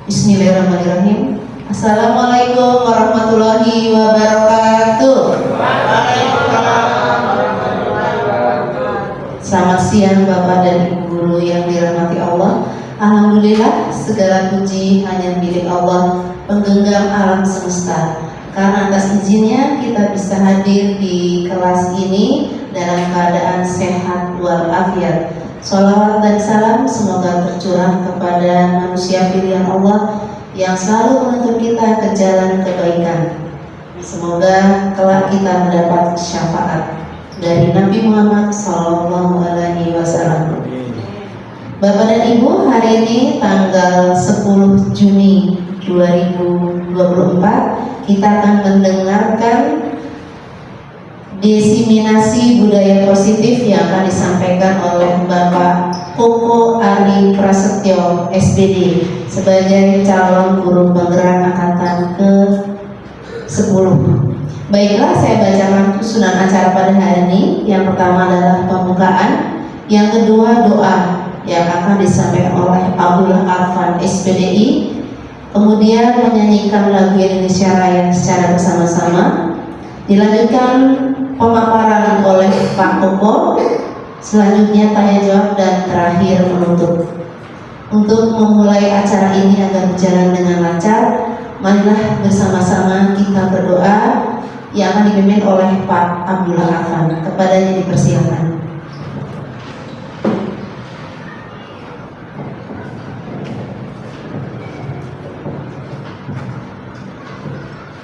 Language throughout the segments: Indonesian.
Bismillahirrahmanirrahim. Assalamualaikum warahmatullahi wabarakatuh. Selamat siang Bapak dan Ibu guru yang dirahmati Allah. Alhamdulillah, segala puji hanya milik Allah, penggenggam alam semesta. Karena atas izinnya kita bisa hadir di kelas ini dalam keadaan sehat walafiat. Sholawat dan salam semoga tercurah kepada manusia pilihan Allah yang selalu menuntun kita ke jalan kebaikan. Semoga kelak kita mendapat syafaat dari Nabi Muhammad SAW. Bapak dan Ibu, hari ini tanggal 10 Juni 2024 kita akan mendengarkan diseminasi budaya positif yang akan disampaikan oleh Bapak Koko Ari Prasetyo SPD sebagai calon guru penggerak angkatan ke-10. Baiklah, saya bacakan susunan acara pada hari ini. Yang pertama adalah pembukaan, yang kedua doa yang akan disampaikan oleh Abdullah Arfan SPDI, kemudian menyanyikan lagu Indonesia Raya secara bersama-sama, dilanjutkan pemaparan oleh Pak Koko, selanjutnya tanya jawab, dan terakhir menutup. Untuk memulai acara ini agar berjalan dengan lancar, marilah bersama-sama kita berdoa yang akan dipimpin oleh Pak Abdullah Arfan. Kepadanya dipersilakan.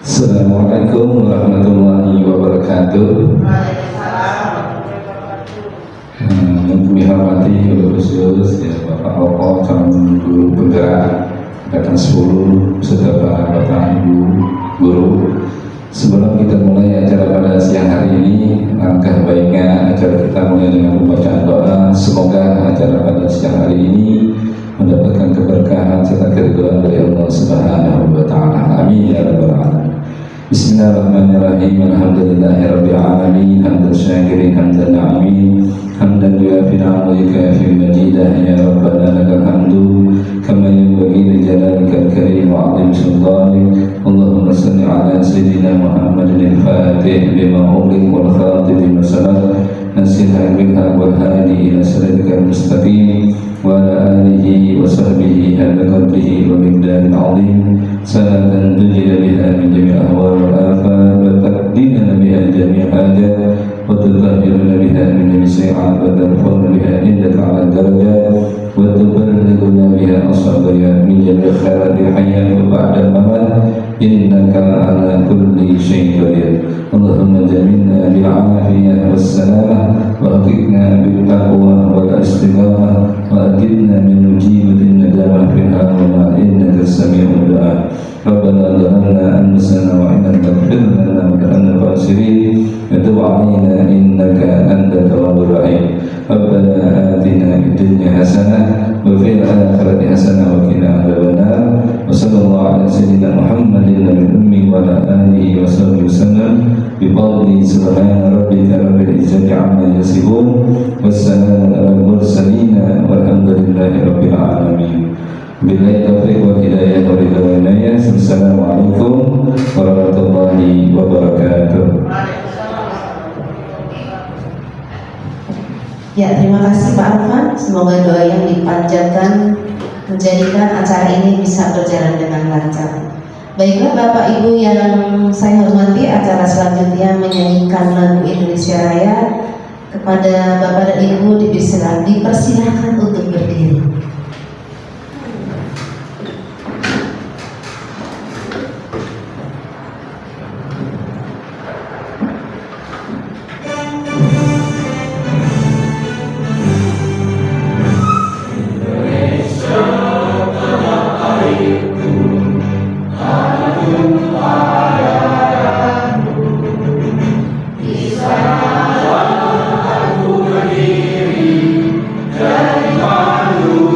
Assalamualaikum warahmatullahi wabarakatuh. Yang dihormati Bapak Khusus ya, Bapak Koko, calon guru penggerak angkatan 10 beserta Bapak Ibu guru. Sebelum kita mulai acara pada siang hari ini, langkah baiknya acara kita mulai dengan pembacaan doa. Semoga acara pada siang hari ini mendapatkan keberkahan serta keridhaan dari Allah Subhanahu wa taala. Amin ya rabbal alamin. Bismillahirrahmanirrahim. Alhamdulillahirabbil alamin. Hamdan syakirin hamdan na'imin. Hamdan yuafi ni'amahu yukafi majidah. Ya rabbana lakal hamdu kama yanbaghi li jalalikal karim wa 'azimi sultanik. Allahumma shalli ala sayyidina Muhammadin al-fatih lima ughliqa wal khatimi lima sabaq. Nasihal bilhaq wal hadi ila siratikal mustaqim wa ala alihi wa sahbihi hadza qadrihi wa miqdarin 'azim. Salatan tujila biha min jami' ahwal wal afat wa taqdina biha jami' hajat wa tutahhiruna biha min jami' sayi'at wa tarfa'una biha indaka 'ala darajat wa tuballighuna biha ashabiyat min jami' khairat hayat wa ba'da mamat innaka 'ala kulli syai'in qadir. Allahumma jamilna bil 'afiyah was salamah wa aqina bil taqwa wal istiqamah wa ajidna min mujibatin nadamah fiha wa innaka sami'ud du'a. Rabbana zalamna anfusana wa in lam taghfir lana wa tarhamna khasirin wa tub 'alaina innaka antat tawwabur rahim. Rabbana atina fid dunya hasanah wa fil akhirati hasanah wa qina adzabannar. Wa sallallahu ala sayyidina Muhammadin nabiyil ummi wa ala alihi wa sahbihi wasallam bi qawli subhana rabbika rabbil izzati 'amma yasifun wassalamun alal mursalin walhamdulillahi rabbil alamin. Billahi taufiq wa hidayah wa ridha wa inayah. Assalamualaikum warahmatullahi wabarakatuh. Ya, terima kasih Pak Arfan. Semoga doa yang dipanjatkan menjadikan acara ini bisa berjalan dengan lancar. Baiklah Bapak Ibu yang saya hormati, acara selanjutnya menyanyikan lagu Indonesia Raya. Kepada Bapak dan Ibu dipersilakan untuk berdiri. Dari malu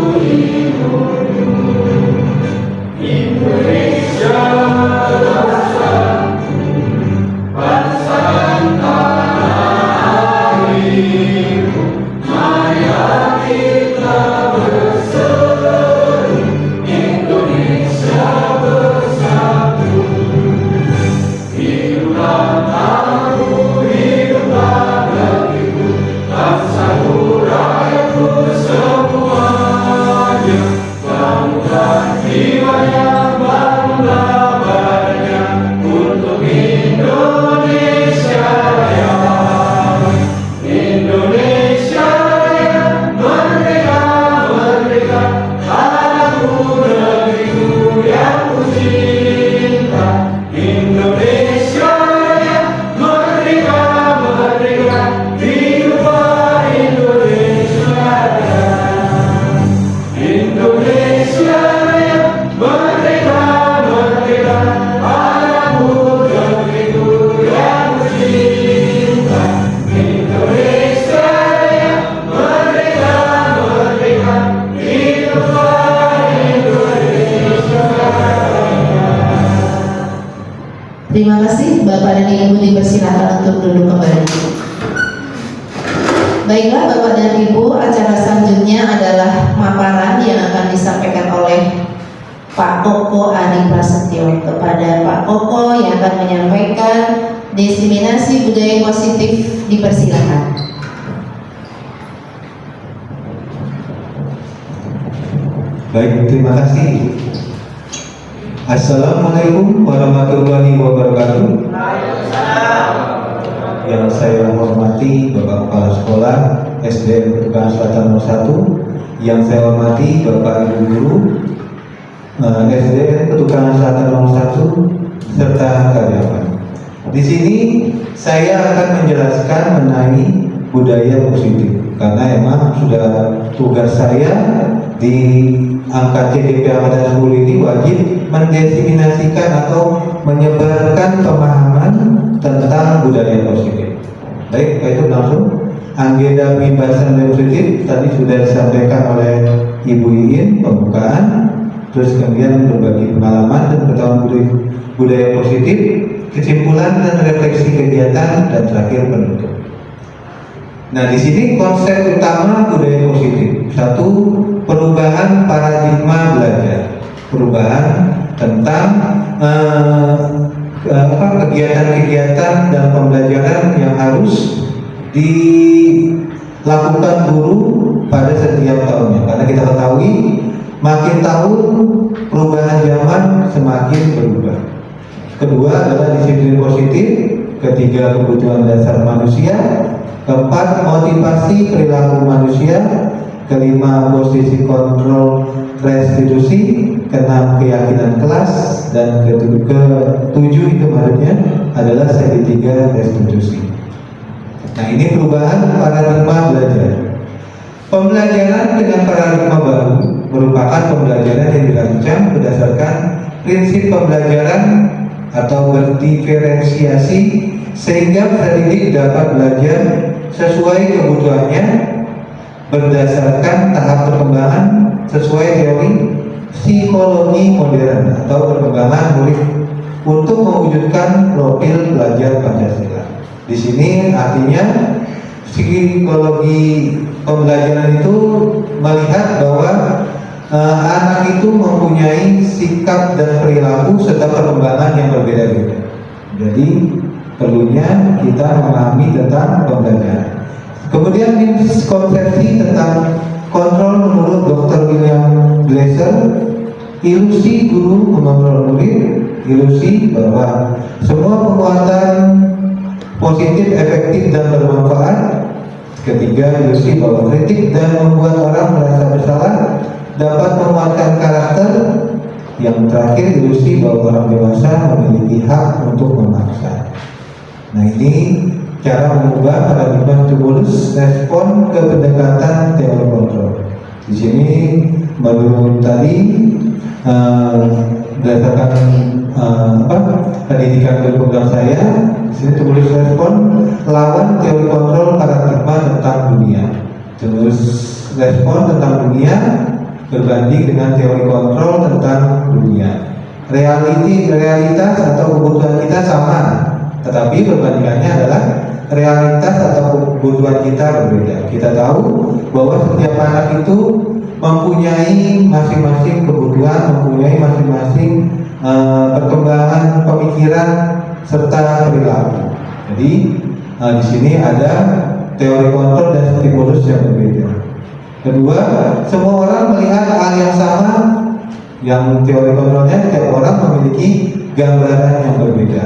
Terima kasih, Bapak dan Ibu dipersilakan untuk duduk kembali. Baiklah Bapak dan Ibu, acara selanjutnya adalah paparan yang akan disampaikan oleh Pak Koko Adi Prasetyo. Kepada Pak Koko yang akan menyampaikan diseminasi budaya positif, dipersilakan. Baik, terima kasih. Assalamualaikum warahmatullahi wabarakatuh. Yang saya hormati Bapak Kepala Sekolah SDN Ketukan Selatan 01, yang saya hormati Bapak Ibu Guru SDN Ketukan Selatan 01 serta karyawan. Di sini saya akan menjelaskan mengenai budaya positif karena emang sudah tugas saya di angka CDP Angkatan 10 ini wajib mendiseminasikan atau menyebarkan pemahaman tentang budaya positif. Baik, itu langsung agenda pembahasan budaya positif tadi sudah disampaikan oleh Ibu Iin pembukaan, terus kemudian berbagi pengalaman dan pengetahuan budaya positif, kesimpulan dan refleksi kegiatan, dan terakhir penutup. Nah, di sini konsep utama budaya positif. Satu, perubahan paradigma belajar. Perubahan tentang kegiatan-kegiatan dan pembelajaran yang harus dilakukan guru pada setiap tahunnya. Karena kita ketahui makin tahun perubahan zaman semakin berubah. Kedua adalah disiplin positif. Ketiga, kebutuhan dasar manusia. Keempat, motivasi perilaku manusia. Kelima, posisi kontrol restitusi. Keenam, keyakinan kelas. Dan ketujuh itu maksudnya adalah segitiga restitusi. Nah, ini perubahan paradigma belajar. Pembelajaran dengan paradigma baru merupakan pembelajaran yang dirancang berdasarkan prinsip pembelajaran atau berdiferensiasi sehingga peserta didik dapat belajar sesuai kebutuhannya berdasarkan tahap perkembangan sesuai teori psikologi modern atau perkembangan murid untuk mewujudkan profil pelajar Pancasila. Di sini artinya psikologi pembelajaran itu melihat bahwa anak itu mempunyai sikap dan perilaku serta perkembangan yang berbeda-beda. Jadi perlunya kita memahami tentang pembelajaran. Kemudian konsepsi tentang kontrol menurut Dr. William Glasser, ilusi guru mengontrol murid, ilusi bahwa semua penguatan positif, efektif dan bermanfaat. Ketiga, ilusi bahwa kritik dan membuat orang merasa bersalah dapat menguatkan karakter. Yang terakhir, ilusi bahwa orang dewasa memiliki hak untuk memaksa. Nah, ini cara mengubah paradigma stimulus respon ke pendekatan teori kontrol. Di sini menurut tadi berdasarkan pendidikan berprogram saya, di sini stimulus respon lawan teori kontrol paradigma tentang dunia. Stimulus respon tentang dunia berbanding dengan teori kontrol tentang dunia. Realitas atau kebutuhan kita sama, tetapi perbandingannya adalah realitas atau kebutuhan kita berbeda. Kita tahu bahwa setiap anak itu mempunyai masing-masing kebutuhan, mempunyai masing-masing perkembangan pemikiran serta perilaku. Jadi di sini ada teori kontrol dan stimulus yang berbeda. Kedua, semua orang melihat hal yang sama. Yang teori kontrolnya, setiap orang memiliki gambaran yang berbeda.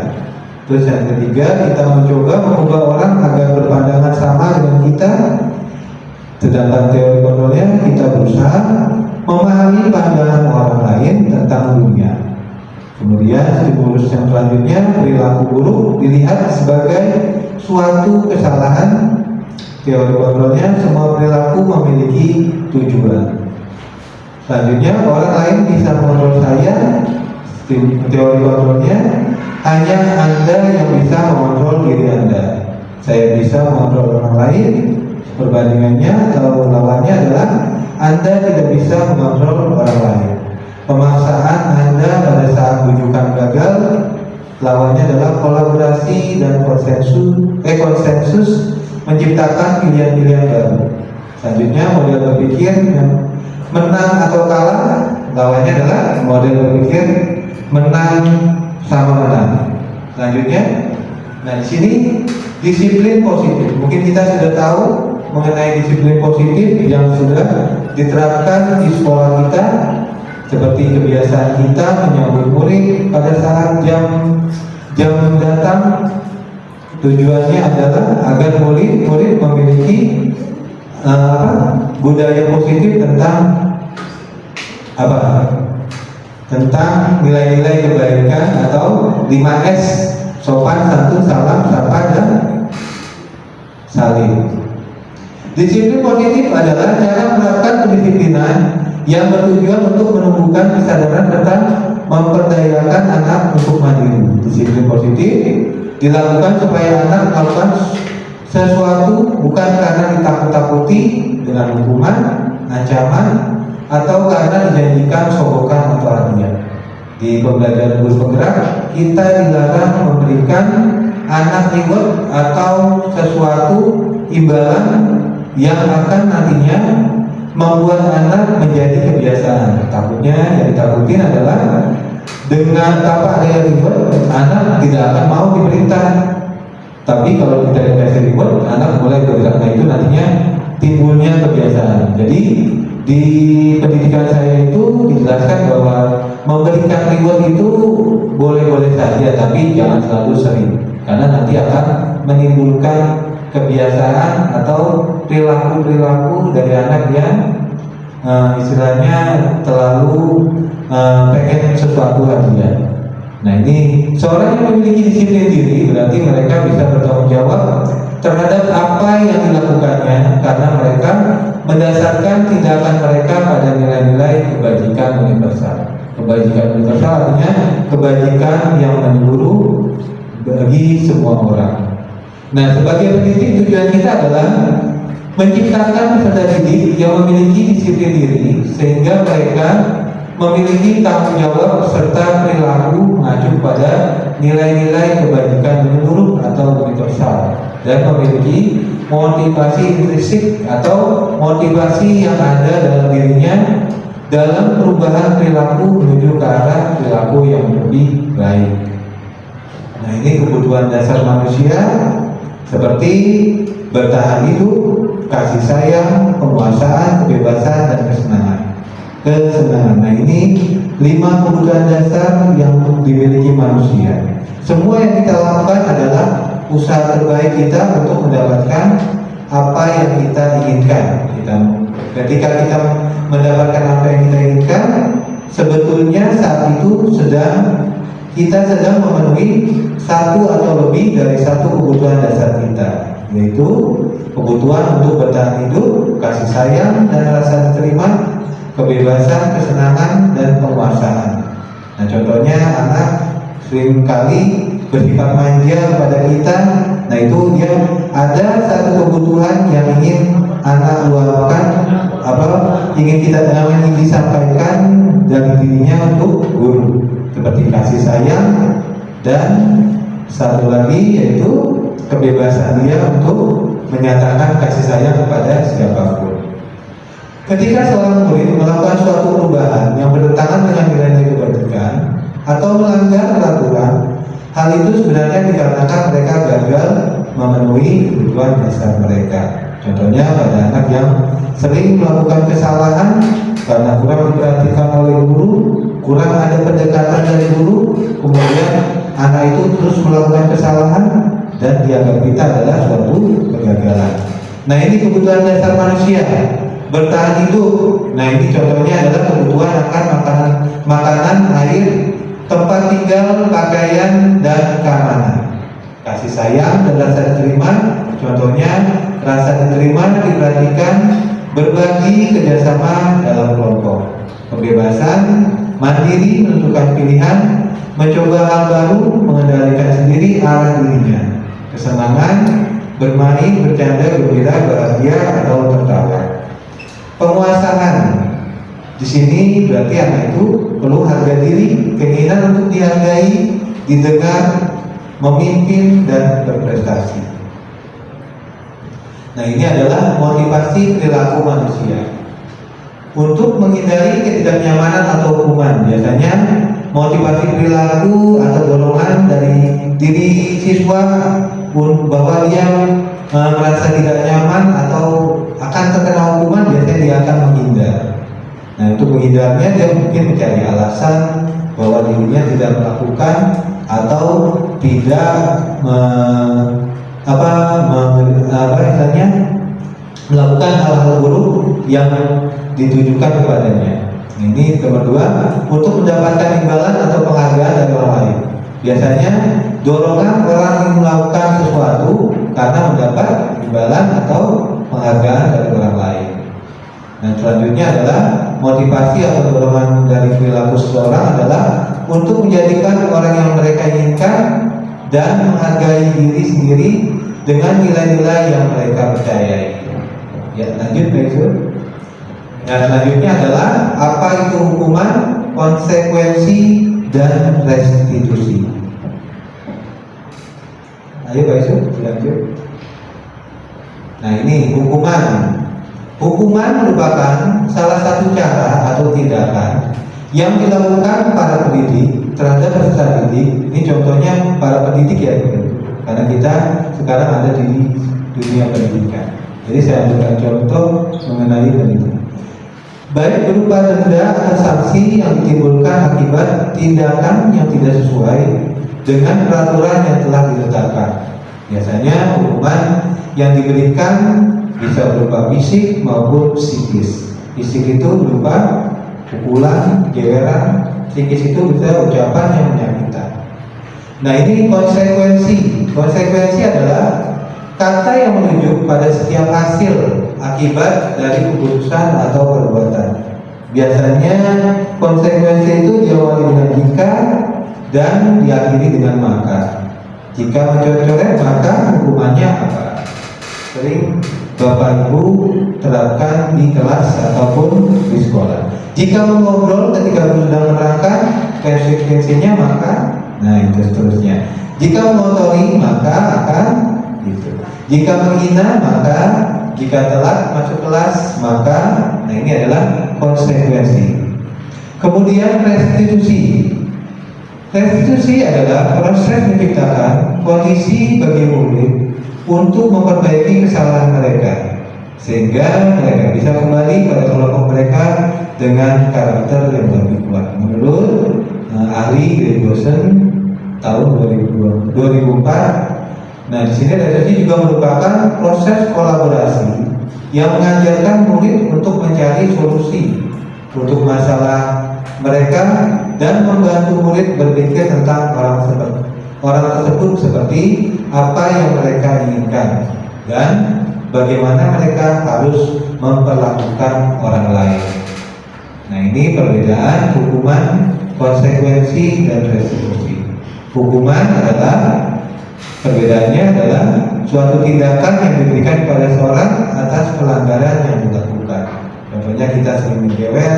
Terus yang ketiga, kita mencoba mengubah orang agar berpandangan sama dengan kita. Sedangkan teori kontrolnya, kita berusaha memahami pandangan orang lain tentang dunia. Kemudian stimulus yang selanjutnya, perilaku buruk dilihat sebagai suatu kesalahan. Teori kontrolnya, semua perilaku memiliki tujuan. Selanjutnya, orang lain bisa mengontrol saya. Teori kontrolnya, hanya Anda yang bisa mengontrol diri Anda. Saya bisa mengontrol orang lain. Perbandingannya atau lawannya adalah Anda tidak bisa mengontrol orang lain. Pemaksaan Anda pada saat bujukan gagal lawannya adalah kolaborasi dan konsensus menciptakan pilihan-pilihan baru. Selanjutnya model berpikir yang menang atau kalah, lawannya adalah model berpikir menang sama menang. Selanjutnya, nah di sini disiplin positif. Mungkin kita sudah tahu mengenai disiplin positif yang sudah diterapkan di sekolah kita, seperti kebiasaan kita menyambut murid pada saat jam datang. Tujuannya adalah agar murid memiliki budaya positif tentang nilai-nilai kebaikan atau 5S: sopan, santun, salam, sapa, dan saling. Disiplin positif adalah cara menerapkan kedisiplinan yang bertujuan untuk menumbuhkan kesadaran tentang memperdayakan anak untuk mandiri. Disiplin positif dilakukan supaya anak melakukan sesuatu bukan karena ditakut-takuti dengan hukuman, ancaman, atau karena dijanjikan sogokan atau hadiah. Di pembelajaran guru penggerak, kita dilarang memberikan anak reward atau sesuatu imbalan yang akan nantinya membuat anak menjadi kebiasaan. Takutnya yang ditakutin adalah dengan tanpa ada reward, anak tidak akan mau diperintah. Tapi kalau kita dikasih reward, anak mulai bergerak. Nah itu nantinya timbulnya kebiasaan. Jadi di pendidikan saya itu dijelaskan bahwa memberikan reward itu boleh-boleh saja, tapi jangan selalu sering, karena nanti akan menimbulkan kebiasaan atau perilaku dari anak yang istilahnya terlalu pengen sesuatu hadiah. Nah ini seorang yang memiliki disiplin diri berarti mereka bisa bertanggung jawab terhadap apa yang dilakukannya, karena mereka mendasarkan tindakan mereka pada nilai-nilai kebajikan universal. Kebajikan universal artinya kebajikan yang menyeluruh bagi semua orang. Nah, sebagai pendidik tujuan kita adalah menciptakan peserta didik yang memiliki disiplin diri sehingga mereka memiliki tanggung jawab serta perilaku mengacu pada nilai-nilai kebajikan menyeluruh atau universal, dan memiliki motivasi intrinsik atau motivasi yang ada dalam dirinya dalam perubahan perilaku menuju ke arah perilaku yang lebih baik. Nah ini kebutuhan dasar manusia seperti bertahan hidup, kasih sayang, penguasaan, kebebasan, dan kesenangan. Nah ini 5 kebutuhan dasar yang dimiliki manusia. Semua yang kita lakukan adalah usaha terbaik kita untuk mendapatkan apa yang kita inginkan. Ketika kita mendapatkan apa yang kita inginkan, sebetulnya saat itu kita sedang memenuhi satu atau lebih dari satu kebutuhan dasar kita, yaitu kebutuhan untuk bertahan hidup, kasih sayang dan rasa diterima, kebebasan, kesenangan, dan penguasaan. Nah contohnya anak seringkali bersifat manja kepada kita. Nah itu dia ada satu kebutuhan yang ingin anak luapkan, ingin disampaikan dari dirinya untuk guru, seperti kasih sayang, dan satu lagi yaitu kebebasan dia untuk menyatakan kasih sayang kepada siapapun. Ketika seorang murid melakukan suatu perubahan yang bertentangan dengan nilai-nilai kebajikan atau melanggar peraturan, hal itu sebenarnya dikarenakan mereka gagal memenuhi kebutuhan dasar mereka. Contohnya pada anak yang sering melakukan kesalahan karena kurang diperhatikan oleh guru, kurang ada pendekatan dari guru, kemudian anak itu terus melakukan kesalahan dan dianggap kita adalah suatu kegagalan. Nah ini kebutuhan dasar manusia, bertahan hidup. Nah ini contohnya adalah kebutuhan akan makanan, air, tempat tinggal, pakaian, dan keamanan. Kasih sayang dan rasa diterima, contohnya rasa diterima, diperhatikan, berbagi, kerjasama dalam kelompok. Kebebasan, mandiri, menentukan pilihan, mencoba hal baru, mengendalikan sendiri arah dirinya. Kesenangan, bermain, bercanda, gembira, bahagia, atau tertawa. Penguasaan, di sini berarti anak itu perlu harga diri, keinginan untuk dihargai, didengar, memimpin, dan berprestasi. Nah, ini adalah motivasi perilaku manusia. Untuk menghindari ketidaknyamanan atau hukuman, biasanya motivasi perilaku atau dorongan dari diri siswa bahwa dia merasa tidak nyaman atau akan terkena hukuman, biasanya dia akan menghindar. Nah, untuk menghindarnya dia mungkin mencari alasan bahwa dirinya tidak melakukan atau tidak melakukan hal-hal buruk yang ditujukan kepadanya. Ini kedua, untuk mendapatkan imbalan atau penghargaan dari orang lain. Biasanya dorongan orang yang melakukan sesuatu karena mendapat imbalan atau penghargaan dari orang lain. Nah, selanjutnya adalah motivasi atau dorongan dari perilaku seseorang adalah untuk menjadikan orang yang mereka inginkan dan menghargai diri sendiri dengan nilai-nilai yang mereka percayai. Ya, lanjut Pak Yusuf. Nah, selanjutnya adalah apa itu hukuman, konsekuensi, dan restitusi. Ayo Pak Yusuf, lanjut. Nah, ini hukuman. Hukuman merupakan salah satu cara atau tindakan yang dilakukan para pendidik terhadap peserta didik. Ini contohnya para pendidik ya, karena kita sekarang ada di dunia pendidikan. Jadi saya ambilkan contoh mengenai pendidikan. Baik berupa denda atau sanksi yang ditimbulkan akibat tindakan yang tidak sesuai dengan peraturan yang telah ditetapkan. Biasanya hukuman yang diberikan bisa berupa fisik maupun psikis. Fisik itu berupa pukulan, geweran. Psikis itu bisa ucapan yang menyakitkan. Nah, ini konsekuensi. Konsekuensi adalah kata yang menunjuk pada setiap hasil akibat dari keputusan atau perbuatan. Biasanya konsekuensi itu diawali dengan jika dan diakhiri dengan maka. Jika mencoret maka hukumannya apa? Sering Bapak Ibu terapkan di kelas ataupun di sekolah. Jika mengobrol ketika sedang menerangkan, konsekuensinya maka, nah itu seterusnya. Jika mengotori maka akan gitu. Jika menghina maka, jika telat masuk kelas maka, nah ini adalah konsekuensi. Kemudian restitusi. Restitusi adalah proses menciptakan kondisi bagi murid untuk memperbaiki kesalahan mereka, sehingga mereka bisa kembali pada kelompok mereka dengan karakter yang lebih kuat. Menurut ahli Greg Dawson tahun 2004. Nah, di sini restitusi juga merupakan proses kolaborasi yang mengajarkan murid untuk mencari solusi untuk masalah mereka dan membantu murid berpikir tentang orang tersebut seperti apa yang mereka inginkan dan bagaimana mereka harus memperlakukan orang lain. Nah, ini perbedaan hukuman, konsekuensi, dan restitusi. Hukuman adalah perbedaannya adalah suatu tindakan yang diberikan kepada seorang atas pelanggaran yang dilakukan. Contohnya kita sering menjewer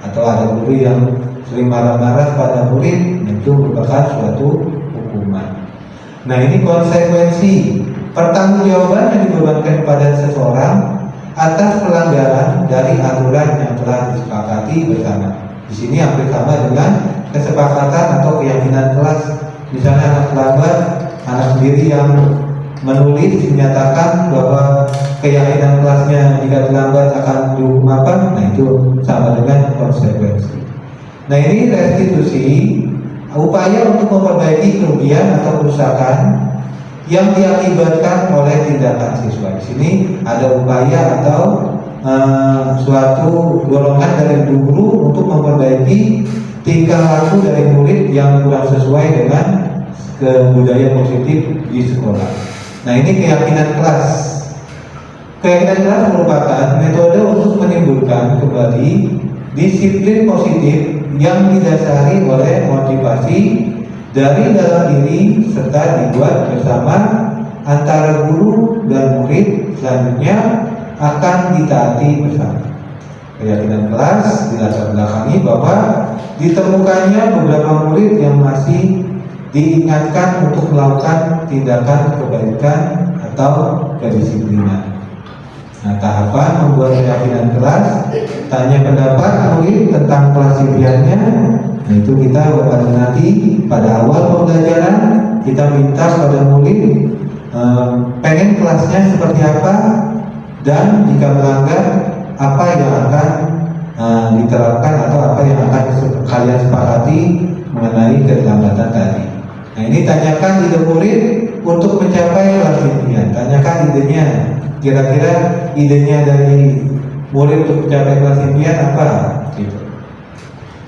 atau ada guru yang sering marah-marah pada murid, itu merupakan suatu hukuman. Nah, ini konsekuensi, pertanggungjawaban yang dibebankan kepada seseorang atas pelanggaran dari aturan yang telah disepakati bersama. Di sini hampir sama dengan kesepakatan atau keyakinan kelas. Misalnya anak terlambat, anak sendiri yang menulis menyatakan bahwa keyakinan kelasnya jika terlambat akan dihukum apa. Nah, itu sama dengan konsekuensi. Nah, ini restitusi, upaya untuk memperbaiki kerugian atau kerusakan yang diakibatkan oleh tindakan siswa. Di sini ada upaya atau suatu dorongan dari guru untuk memperbaiki tingkah laku dari murid yang kurang sesuai dengan budaya positif di sekolah. Nah, ini keyakinan kelas. Keyakinan kelas merupakan metode untuk menimbulkan kembali disiplin positif yang didasari oleh motivasi dari dalam diri serta dibuat bersama antara guru dan murid, selanjutnya akan ditaati bersama. Keyakinan kelas dilatar belakangi bahwa ditemukannya beberapa murid yang masih diingatkan untuk melakukan tindakan kebaikan atau kedisiplinan. Nah, tahapan membuat keyakinan kelas, tanya pendapat murid tentang kelas impiannya. Nah, itu kita nanti pada awal pembelajaran kita minta pada murid pengen kelasnya seperti apa, dan jika melanggar apa yang akan diterapkan atau apa yang akan kalian sepakati mengenai keterlambatan tadi. Nah, ini tanyakan ide murid untuk mencapai kelas impian. Tanyakan idenya, kira-kira idenya dari murid untuk mencapai kelas impian apa? Gitu.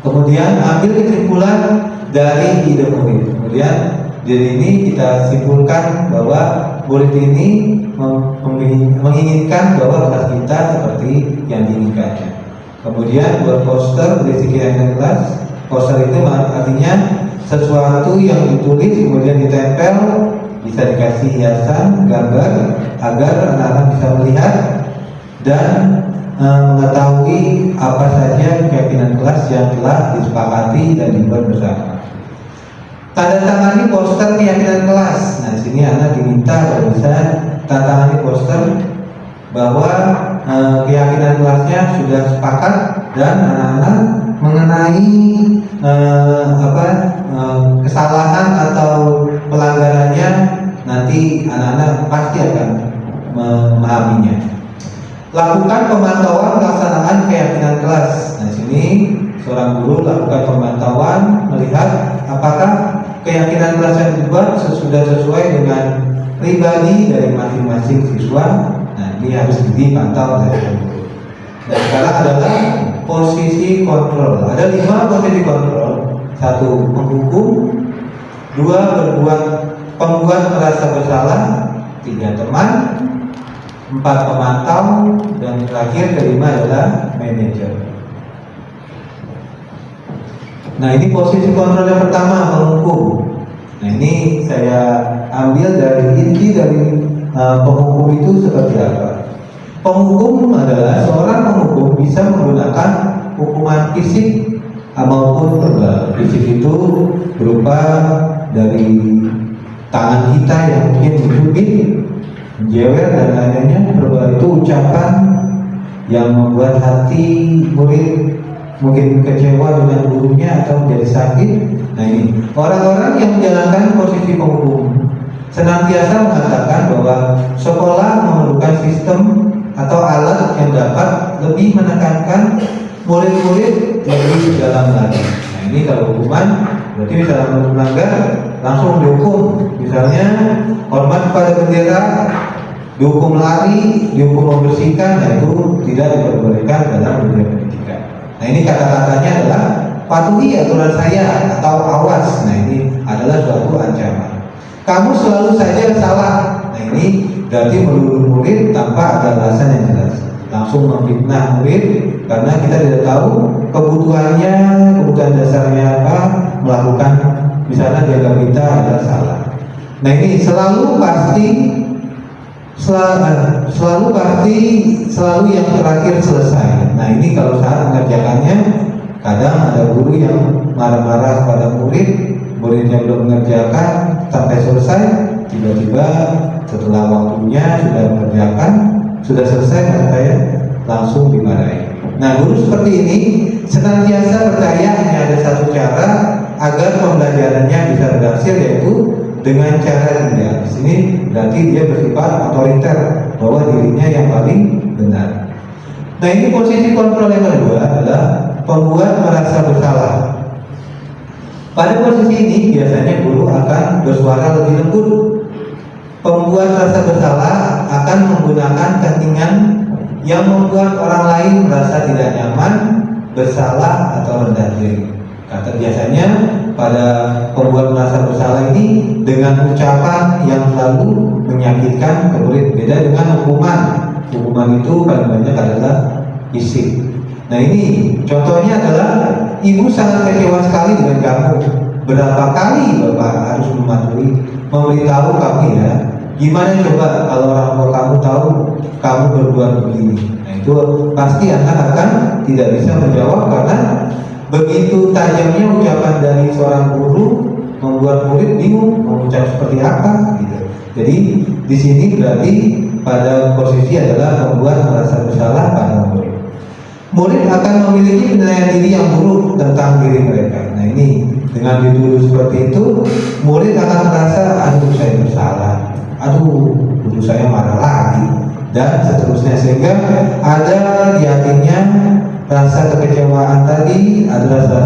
Kemudian ambil kesimpulan dari ide murid. Kemudian dari ini kita simpulkan bahwa murid ini menginginkan bahwa kelas kita seperti yang diinginkannya. Kemudian buat poster berisi keyakinan kelas. Poster itu artinya sesuatu yang ditulis kemudian ditempel, bisa dikasih hiasan, gambar, agar anak-anak bisa melihat dan mengetahui apa saja keyakinan kelas yang telah disepakati dan dibuat bersama. Tanda tangani poster keyakinan kelas. Nah, di sini anak diminta kalau bisa tanda tangani poster bahwa keyakinan kelasnya sudah sepakat dan anak-anak mengenai kesalahan atau pelanggarannya, nanti anak-anak pasti akan memahaminya. Lakukan pemantauan pelaksanaan keyakinan kelas. Nah, sini seorang guru lakukan pemantauan, melihat apakah keyakinan kelas yang dibuat sudah sesuai dengan pribadi dari masing-masing siswa. Nah, ini harus dipantau dari guru. Dan sekarang adalah posisi kontrol. Ada 5 posisi kontrol. 1. Menghukum. 2. Pembuat merasa bersalah. 3. Teman. 4. Pemantau. Dan terakhir kelima adalah manajer. Nah, ini posisi kontrol yang pertama, menghukum. Nah, ini saya ambil dari inti dari penghukum itu seperti apa. Penghukum adalah seorang penghukum bisa menggunakan hukuman fisik maupun verbal. Fisik itu berupa dari tangan kita yang mungkin mencubit, menjewer dan lainnya. Verbal itu ucapan yang membuat hati murid mungkin kecewa dengan gurunya atau menjadi sakit. Nah, ini orang-orang yang menjalankan posisi penghukum senantiasa mengatakan bahwa sekolah memerlukan sistem atau alat yang dapat lebih menekankan murid-murid lebih dalam lagi. Nah, ini kalau hukuman berarti misalnya melanggar langsung dihukum. Misalnya hormat pada bendera, dihukum lari, dihukum membersihkan. Nah, itu tidak diperbolehkan dalam dunia pendidikan. Nah, ini kata-katanya adalah patuhi aturan saya atau awas. Nah, ini adalah suatu ancaman. Kamu selalu saja salah. Nah, ini berarti melulu murid tanpa ada alasan yang jelas. Langsung memfitnah murid karena kita tidak tahu kebutuhannya, kebutuhan dasarnya apa, melakukan misalnya jaga kita adalah salah. Nah, ini selalu yang terakhir selesai. Nah, ini kalau saat mengerjakannya, kadang ada guru yang marah-marah pada murid, muridnya belum mengerjakan sampai selesai, tiba-tiba setelah waktunya sudah mengerjakan, sudah selesai, maksud saya, langsung dimarahi. Nah, guru seperti ini senantiasa percaya hanya ada satu cara agar pembelajarannya bisa berhasil, yaitu dengan cara dia. Di sini berarti dia bersifat otoriter bahwa dirinya yang paling benar. Nah, ini posisi kontrol yang kedua adalah pembuat merasa bersalah. Pada posisi ini biasanya guru akan bersuara lebih lembut. Pembuat rasa bersalah akan menggunakan ketinggian yang membuat orang lain merasa tidak nyaman, bersalah atau rendah diri. Kata biasanya pada pembuat merasa bersalah ini dengan ucapan yang selalu menyakitkan ke murid. Beda dengan hukuman. Hukuman itu paling banyak adalah fisik. Nah, ini contohnya adalah ibu sangat kecewa sekali dengan kamu. Berapa kali bapak harus memberitahu kamu ya. Gimana coba kalau orang tua kamu tahu kamu berbuat begini? Nah, itu pasti anak akan tidak bisa menjawab karena begitu tajamnya ucapan dari seorang guru membuat murid bingung mau ucap seperti apa gitu. Jadi di sini berarti pada posisi adalah membuat merasa bersalah pada murid. Murid akan memiliki penilaian diri yang buruk tentang diri mereka. Nah ini dengan dituduh seperti itu, murid akan merasa, aduh saya bersalah, aduh guru saya marah lagi, dan seterusnya, sehingga ada di hatinya rasa kekecewaan tadi, ada rasa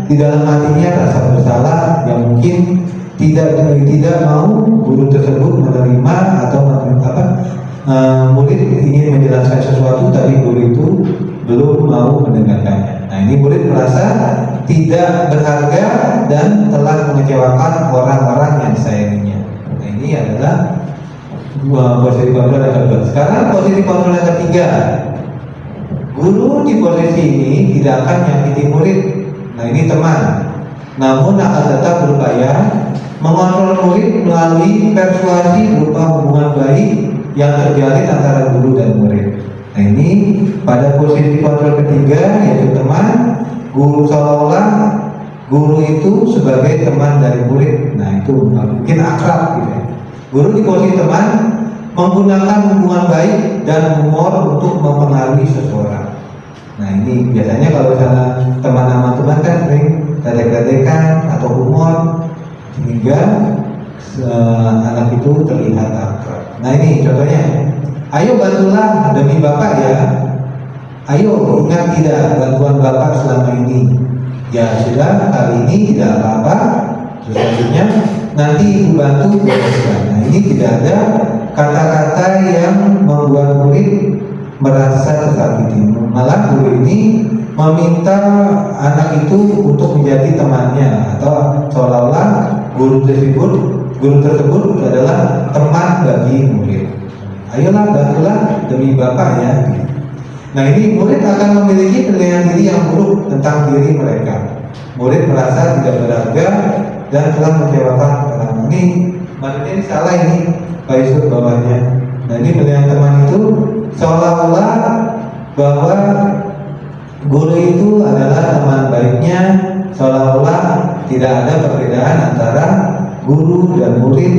di dalam hatinya rasa bersalah yang mungkin tidak mau guru tersebut menerima atau murid ingin menjelaskan sesuatu tapi guru itu belum mau mendengarkannya. Nah ini murid merasa tidak berharga dan telah mengecewakan orang-orang yang disayanginya. Nah ini adalah posisi kontrol yang kedua. Sekarang posisi kontrol yang ketiga, guru di posisi ini tidak akan menyakiti murid. Nah ini teman, namun akan tetap berupaya mengontrol murid melalui persuasi berupa hubungan baik yang terjalin antara guru dan murid. Nah ini pada posisi kontrol ketiga, yaitu teman, guru seolah-olah guru itu sebagai teman dari murid. Nah itu mungkin akrab gitu ya. Guru di posisi teman menggunakan hubungan baik dan humor untuk mempengaruhi seseorang. Nah ini biasanya kalau misalnya teman sama teman kan sering ledek-ledekan atau humor sehingga anak itu terlihat akrab. Nah ini contohnya, ayo bantulah demi Bapak ya. Ayo ingat tidak bantuan Bapak selama ini. Ya sudah, kali ini tidak apa-apa. Selanjutnya nanti Ibu bantu. Nah ini tidak ada kata-kata yang membuat murid merasa tersakiti. Malah guru ini meminta anak itu untuk menjadi temannya, atau seolah-olah guru tersebut adalah teman bagi murid. Ayolah bantulah demi Bapak ya. Nah ini murid akan memiliki penilaian diri yang buruk tentang diri mereka. Murid merasa tidak berharga dan telah mengecewakan orang. Ini maksudnya ini salah ini Pak Yusuf bawahnya. Nah ini penilaian teman itu seolah-olah bahwa guru itu adalah teman baiknya, seolah-olah tidak ada perbedaan antara guru dan murid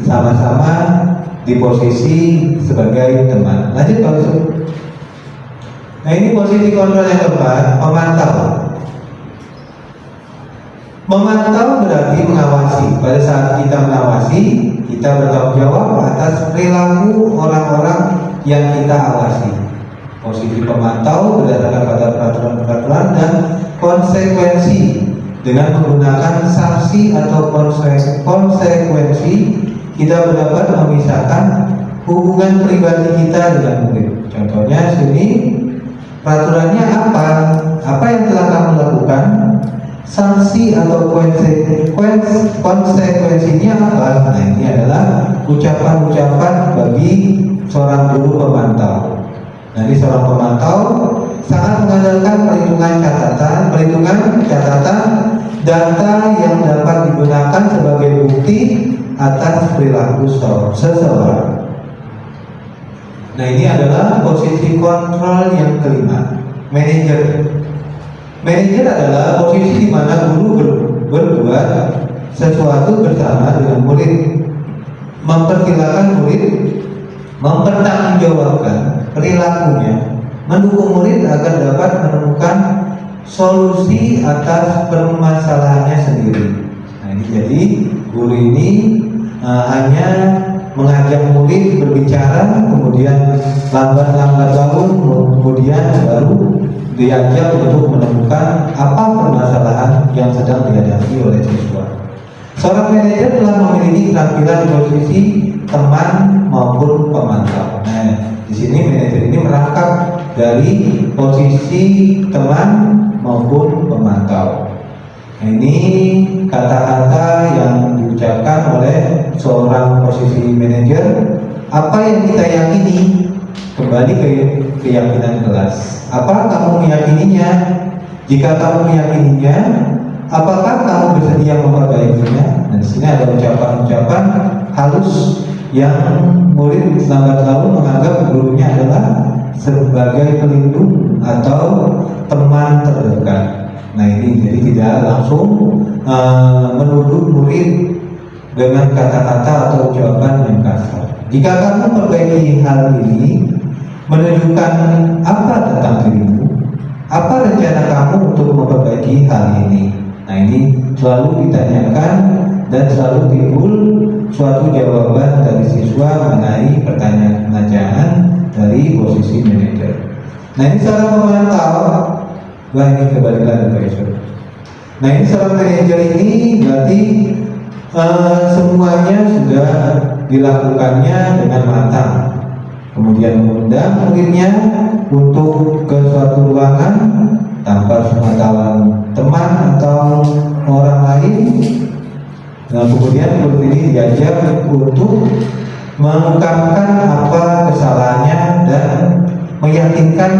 sama-sama di posisi sebagai teman. Lanjut Pak Yusuf. Nah ini posisi kontrol yang keempat, pemantau. Memantau berarti mengawasi. Pada saat kita mengawasi, kita bertanggung jawab atas perilaku orang-orang yang kita awasi. Posisi pemantau berdasarkan pada peraturan-peraturan dan konsekuensi. Dengan menggunakan sanksi atau konsekuensi, kita dapat memisahkan hubungan pribadi kita dengan murid. Contohnya sini, peraturannya apa? Apa yang telah kamu lakukan? Sanksi atau konsekuensinya apa? Nah ini adalah ucapan-ucapan bagi seorang guru pemantau. Nah ini seorang pemantau sangat mengandalkan perhitungan catatan data yang dapat digunakan sebagai bukti atas perilaku seseorang. Nah ini adalah posisi kontrol yang kelima, manajer. Manajer adalah posisi di mana guru berbuat sesuatu bersama dengan murid, mempersilahkan murid mempertanggungjawabkan perilakunya, mendukung murid agar dapat menemukan solusi atas permasalahannya sendiri. Nah ini jadi guru ini hanya mengajak murid berbicara, kemudian lambat laun kemudian baru diajak untuk menemukan apa permasalahan yang sedang dihadapi oleh siswa. Seorang manajer telah memiliki keterampilan di posisi teman maupun pemantau. Nah, di sini manajer ini merangkap dari posisi teman maupun pemantau. Nah, ini kata-kata yang diucapkan oleh seorang posisi manajer. Apa yang kita yakini? Kembali ke keyakinan kelas. Apa kamu meyakininya? Jika kamu meyakininya, apakah kamu bersedia memperbaikinya? Dan di sini ada ucapan-ucapan halus yang murid lambat laun menganggap gurunya adalah sebagai pelindung atau teman terdekat. Nah ini jadi tidak langsung menuduh murid dengan kata-kata atau jawaban yang kasar. Jika kamu perbaiki hal ini, menunjukkan apa tentang dirimu, apa rencana kamu untuk memperbaiki hal ini. Nah ini selalu ditanyakan dan selalu timbul suatu jawaban dari siswa mengenai pertanyaan dari posisi manajer. Nah ini seorang pemantau, ini kembali lagi Pak Yusuf. Nah ini seorang manajer ini berarti semuanya sudah dilakukannya dengan matang. Kemudian mengundang muridnya untuk ke suatu ruangan tanpa sepengetahuan teman atau orang lain. Nah kemudian murid ini diajak untuk mengungkapkan apa kesalahannya dan meyakinkan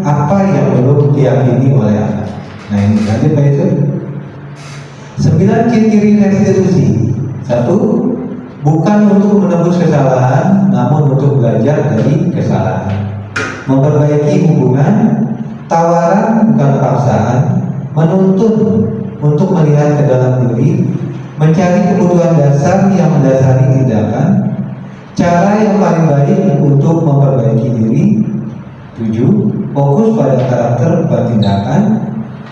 apa yang belum diyakini oleh anak. Nah ini lanjut Pak Yusuf. 9 ciri-ciri restitusi. 1. Bukan untuk menebus kesalahan, namun untuk belajar dari kesalahan. Memperbaiki hubungan, tawaran bukan paksaan, menuntun untuk melihat ke dalam diri, mencari kebutuhan dasar yang mendasari tindakan, cara yang paling baik untuk memperbaiki diri. 7. Fokus pada karakter bukan tindakan,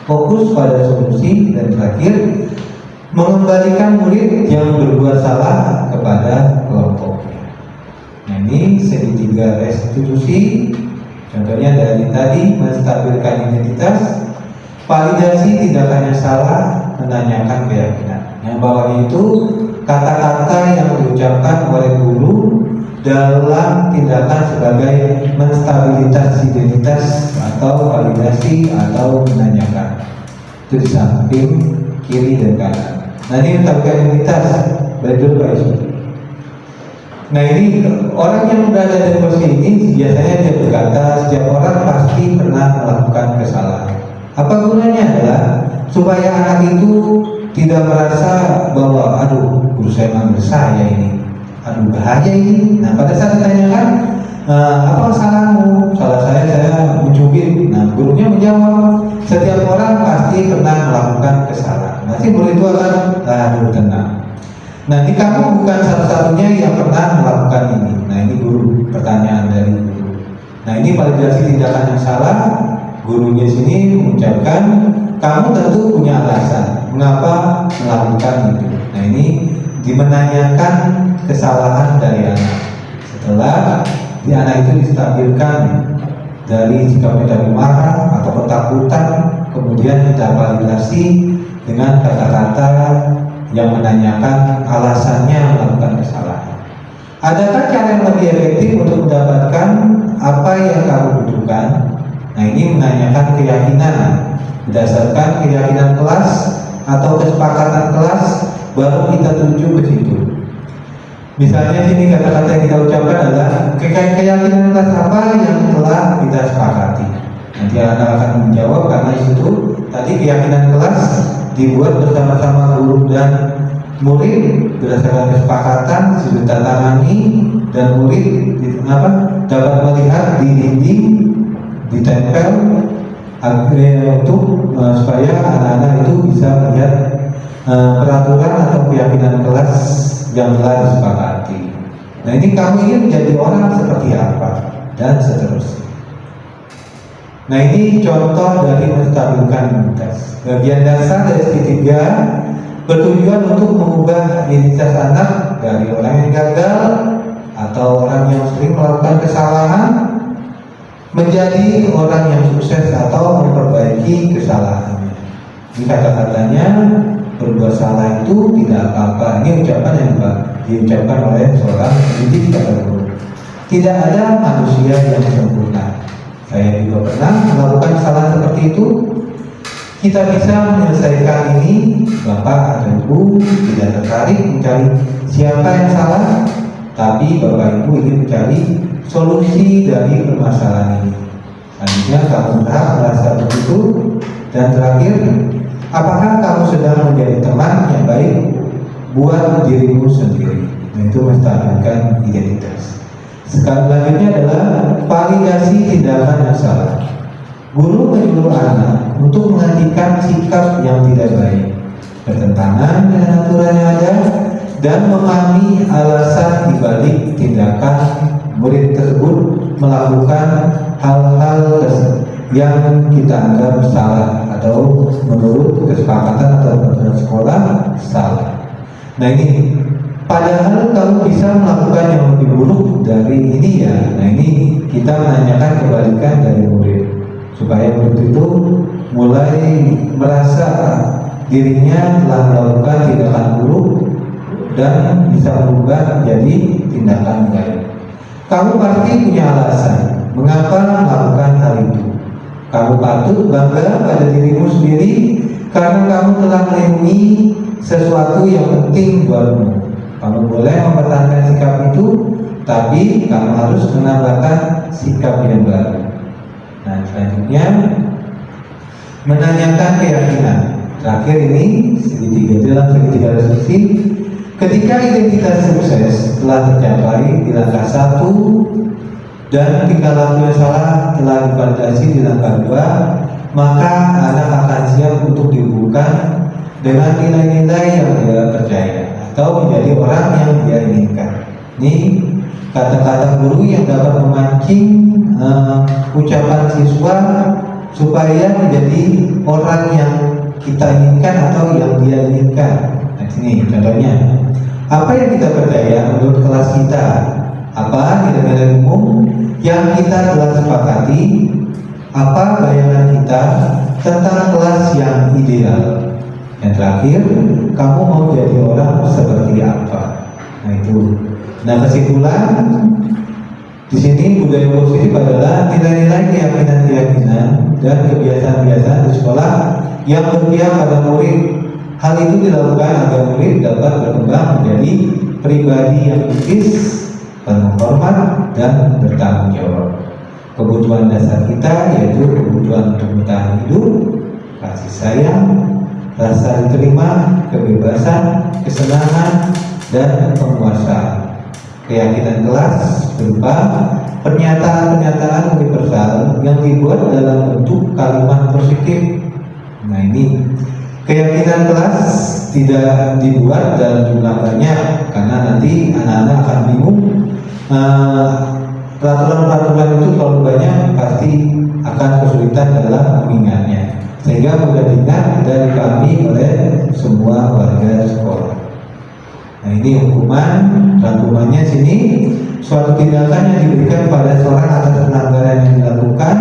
fokus pada solusi. Dan terakhir, mengembalikan murid yang berbuat salah kepada kelompoknya. Nah ini segitiga restitusi. Contohnya dari tadi menstabilkan identitas, validasi tindakan yang salah, menanyakan keyakinan. Yang bawahnya itu kata-kata yang diucapkan oleh guru dalam tindakan sebagai menstabilitas identitas atau validasi atau menanyakan. Itu di samping kiri dan kanan. Nah ini menstabilkan identitas. Betul Pak Yusuf. Nah ini orang yang berada di posisi ini biasanya dia berkata setiap orang pasti pernah melakukan kesalahan. Apa gunanya adalah supaya anak itu tidak merasa bahwa aduh guru saya manggil saya ini, aduh bahaya ini. Nah pada saat ditanyakan apa salahmu? Salah saya mencubit. Nah gurunya menjawab setiap orang pasti pernah melakukan kesalahan. Nanti guru itu akan aduh tenang. Nanti kamu bukan satu-satunya yang pernah melakukan ini. Nah ini guru, pertanyaan dari guru. Nah ini validasi tindakan yang salah. Gurunya sini mengucapkan kamu tentu punya alasan mengapa melakukan itu. Nah ini dimenanyakan kesalahan dari anak. Setelah di anak itu distabilkan dari sikapnya dari marah atau ketakutan, kemudian kita validasi dengan kata-kata yang menanyakan alasannya melakukan kesalahan. Adakah cara yang lebih efektif untuk mendapatkan apa yang kamu butuhkan? Nah ini menanyakan keyakinan. Berdasarkan keyakinan kelas atau kesepakatan kelas, baru kita tuju ke situ. Misalnya sini kata-kata yang kita ucapkan adalah keyakinan kelas apa yang telah kita sepakati. Nanti anak akan menjawab karena itu tadi keyakinan kelas dibuat bersama-sama guru dan murid berdasarkan kesepakatan sudah ditandatangani dan murid dapat melihat di dinding ditempel untuk supaya anak-anak itu bisa melihat peraturan atau keyakinan kelas yang telah disepakati. Nah ini kamu ingin menjadi orang seperti apa dan seterusnya. Nah ini contoh dari menstabilkan identitas. Bagian dasar dari segitiga bertujuan untuk mengubah identitas anak dari orang yang gagal atau orang yang sering melakukan kesalahan menjadi orang yang sukses atau memperbaiki kesalahannya. Ini kata-katanya berbuat salah itu tidak apa-apa. Ini ucapan yang diucapkan oleh seorang pendidik kata guru. Tidak ada manusia yang sempurna. Saya juga pernah melakukan kesalahan seperti itu. Kita bisa menyelesaikan ini. Bapak atau Ibu tidak tertarik mencari siapa yang salah, tapi Bapak Ibu ingin mencari solusi dari permasalahan ini. Selanjutnya kamu berhak merasa begitu. Dan terakhir, apakah kamu sedang menjadi teman yang baik buat dirimu sendiri? Itu menstabilkan identitas. Selanjutnya adalah validasi tindakan yang salah. Guru menyuruh anak untuk menghentikan sikap yang tidak baik, bertentangan dengan aturan yang ada, dan memahami alasan dibalik tindakan murid tersebut melakukan hal-hal yang kita anggap salah atau menurut kesepakatan atau peraturan sekolah salah. Nah ini, padahal kamu bisa melakukan yang lebih buruk dari ini ya. Nah ini kita menanyakan kebalikan dari murid, supaya murid itu mulai merasa dirinya telah melakukan tindakan buruk dan bisa berubah menjadi tindakan baik. Kamu pasti punya alasan mengapa melakukan hal itu. Kamu patut bangga pada dirimu sendiri karena kamu telah melindungi sesuatu yang penting buatmu. Kamu boleh mempertahankan sikap itu, tapi kamu harus menambahkan sikap yang baru. Nah, selanjutnya menanyakan keyakinan. Terakhir ini dalam segitiga resolusi, ketika identitas sukses telah tercapai di langkah 1 dan tingkah laku yang salah telah divalidasi di langkah 2, maka anak akan siap untuk dihubungkan dengan nilai-nilai yang dia percaya atau menjadi orang yang dia inginkan. Ini kata-kata guru yang dapat memancing ucapan siswa supaya menjadi orang yang kita inginkan atau yang dia inginkan. Nah, sini contohnya, apa yang kita percaya menurut kelas kita, apa nilai-nilai umum yang kita telah sepakati, apa bayangan kita tentang kelas yang ideal. Yang terakhir, kamu mau jadi orang seperti apa? Nah itu. Nah kesimpulan di sini budaya positif adalah nilai-nilai keyakinan-keyakinan dan kebiasaan-kebiasaan di sekolah yang berpihak pada murid. Hal itu dilakukan agar murid dapat berkembang menjadi pribadi yang etis, berhormat, dan bertanggung jawab. Kebutuhan dasar kita yaitu kebutuhan untuk bertahan hidup, kasih sayang, rasa diterima, kebebasan, kesenangan, dan penguasaan. Keyakinan kelas berupa pernyataan-pernyataan universal yang dibuat dalam bentuk kalimat positif. Nah ini, keyakinan kelas tidak dibuat dalam jumlah banyak karena nanti anak-anak akan bingung. Peraturan-peraturan itu kalau banyak pasti akan kesulitan dalam mengingatnya, sehingga mudah diingat dan dipahami oleh semua warga sekolah. Nah ini rangkumannya sini, suatu tindakan yang diberikan pada seorang atas pelanggaran yang dilakukan,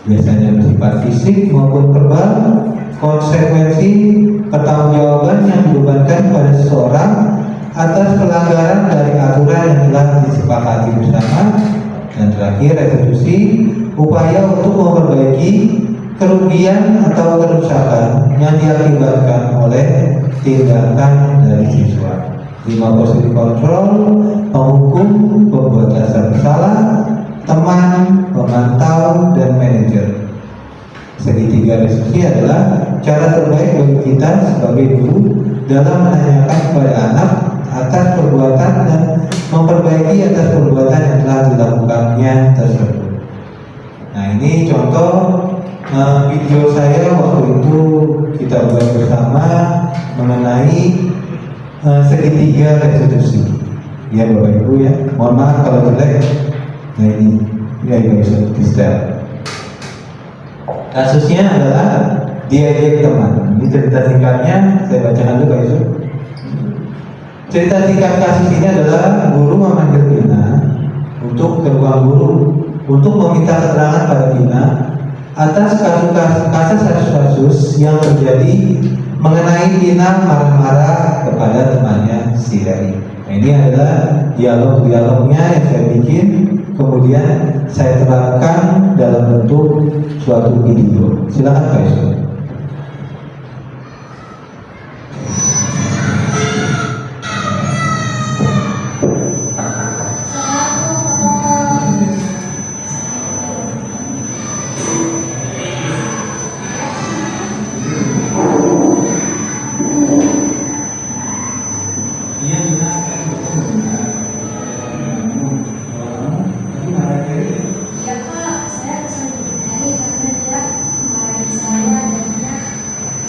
biasanya bersifat fisik maupun verbal, konsekuensi pertanggungjawaban yang dibebankan pada seseorang atas pelanggaran dari aturan yang telah disepakati bersama, dan terakhir restitusi, upaya untuk memperbaiki kerugian atau kerusakan yang diakibatkan oleh tindakan dari siswa. 5 positive control, penghukum, pembuat dasar bersalah, teman, pemantau, dan manajer. Segitiga restitusi adalah cara terbaik bagi kita sebagai guru dalam menanyakan kepada anak atas perbuatan dan memperbaiki atas perbuatan yang telah dilakukannya tersebut. Nah ini contoh video saya waktu itu kita buat bersama mengenai segitiga restitusi. Ya Bapak Ibu ya, mohon maaf kalau jelek. Nah ini ya bisa di-style. Kasusnya adalah diajak teman. Ini cerita singkatnya, saya bacakan dulu Pak Yusuf. Cerita singkat kasus ini adalah guru memanggil Pina untuk ke ruang guru untuk meminta keterangan pada Pina atas kasus-kasus yang terjadi mengenai Pina marah-marah kepada temannya si Heri. Nah, ini adalah dialog-dialognya yang saya bikin, kemudian saya terapkan dalam bentuk suatu video. Silakan Pak Yusuf.